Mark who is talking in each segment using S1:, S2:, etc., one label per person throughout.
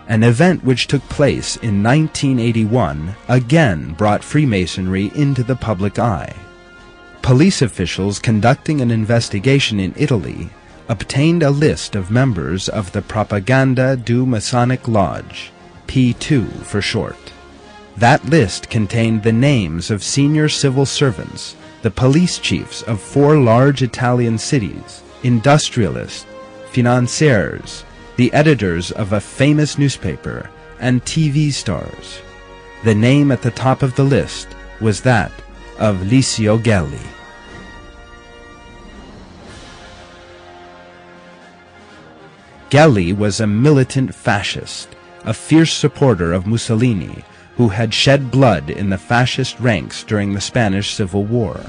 S1: An event which took place in 1981 again brought Freemasonry into the public eye. Police officials conducting an investigation in Italy obtained a list of members of the Propaganda du Masonic Lodge, P2 for short. That list contained the names of senior civil servants, the police chiefs of 4 large Italian cities, industrialists, financiers, the editors of a famous newspaper, and TV stars. The name at the top of the list was that of Licio Gelli. Gelli was a militant fascist, a fierce supporter of Mussolini, who had shed blood in the fascist ranks during the Spanish Civil War.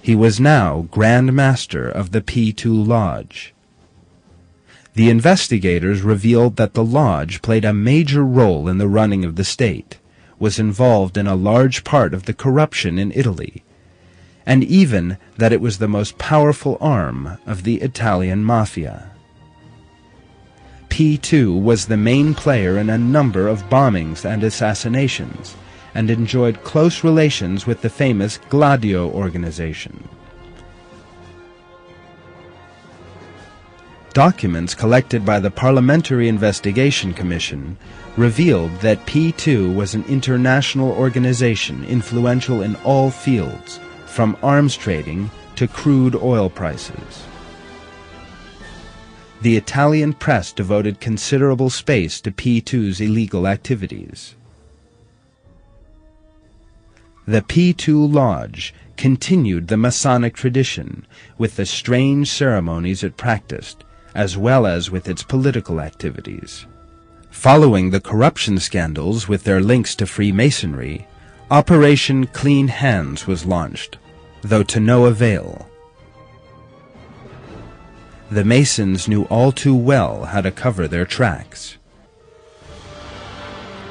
S1: He was now Grand Master of the P2 Lodge. The investigators revealed that the lodge played a major role in the running of the state, was involved in a large part of the corruption in Italy, and even that it was the most powerful arm of the Italian mafia. P2 was the main player in a number of bombings and assassinations, and enjoyed close relations with the famous Gladio organization. Documents collected by the Parliamentary Investigation Commission revealed that P2 was an international organization influential in all fields, from arms trading to crude oil prices. The Italian press devoted considerable space to P2's illegal activities. The P2 Lodge continued the Masonic tradition with the strange ceremonies it practiced, as well as with its political activities. Following the corruption scandals with their links to Freemasonry, Operation Clean Hands was launched, though to no avail. The Masons knew all too well how to cover their tracks.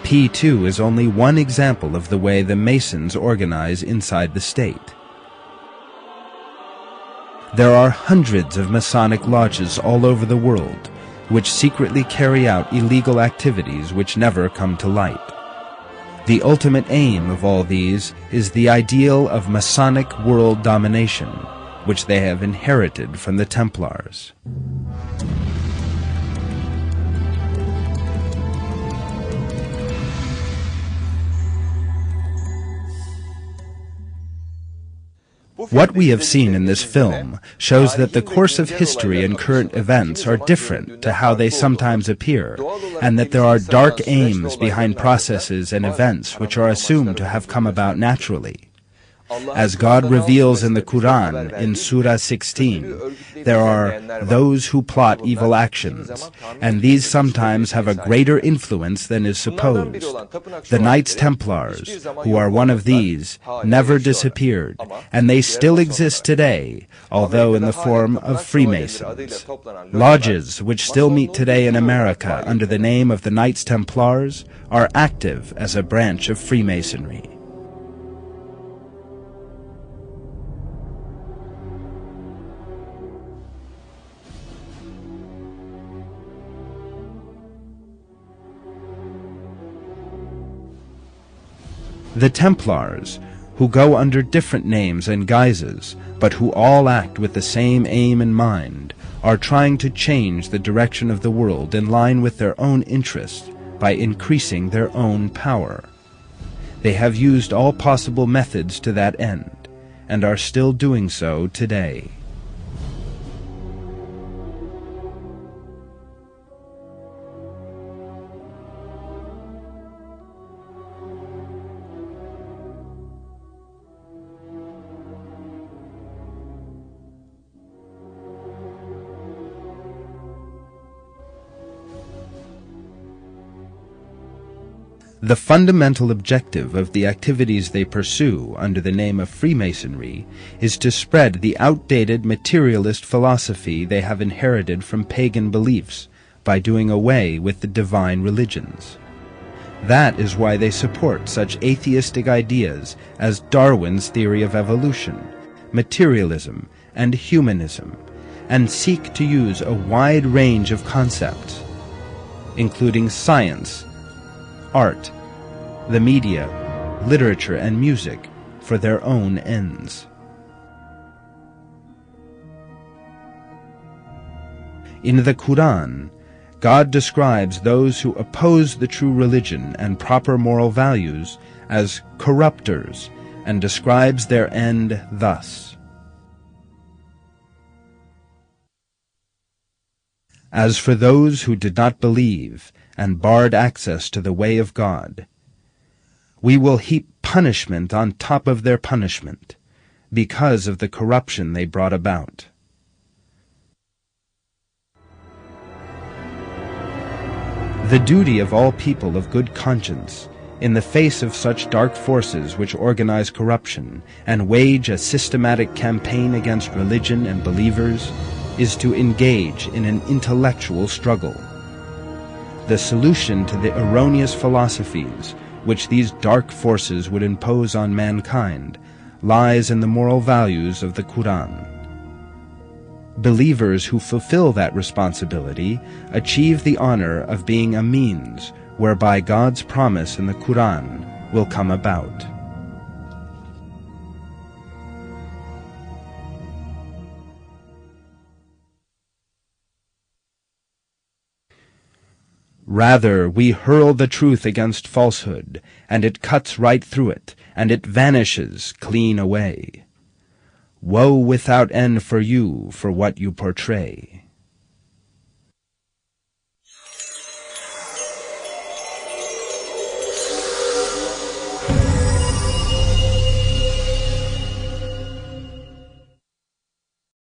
S1: P2 is only one example of the way the Masons organize inside the state. There are hundreds of Masonic lodges all over the world which secretly carry out illegal activities which never come to light. The ultimate aim of all these is the ideal of Masonic world domination, which they have inherited from the Templars. What we have seen in this film shows that the course of history and current events are different to how they sometimes appear, and that there are dark aims behind processes and events which are assumed to have come about naturally. As God reveals in the Quran, in Surah 16, there are those who plot evil actions, and these sometimes have a greater influence than is supposed. The Knights Templars, who are one of these, never disappeared, and they still exist today, although in the form of Freemasons. Lodges, which still meet today in America under the name of the Knights Templars, are active as a branch of Freemasonry. The Templars, who go under different names and guises, but who all act with the same aim in mind, are trying to change the direction of the world in line with their own interests by increasing their own power. They have used all possible methods to that end, and are still doing so today. The fundamental objective of the activities they pursue under the name of Freemasonry is to spread the outdated materialist philosophy they have inherited from pagan beliefs by doing away with the divine religions. That is why they support such atheistic ideas as Darwin's theory of evolution, materialism, and humanism, and seek to use a wide range of concepts, including science, art, the media, literature, and music, for their own ends. In the Quran, God describes those who oppose the true religion and proper moral values as corrupters, and describes their end thus: As for those who did not believe and barred access to the way of God, we will heap punishment on top of their punishment, because of the corruption they brought about. The duty of all people of good conscience, in the face of such dark forces which organize corruption and wage a systematic campaign against religion and believers, is to engage in an intellectual struggle. The solution to the erroneous philosophies which these dark forces would impose on mankind lies in the moral values of the Quran. Believers who fulfill that responsibility achieve the honor of being a means whereby God's promise in the Quran will come about. Rather, we hurl the truth against falsehood, and it cuts right through it, and it vanishes clean away. Woe without end for you for what you portray.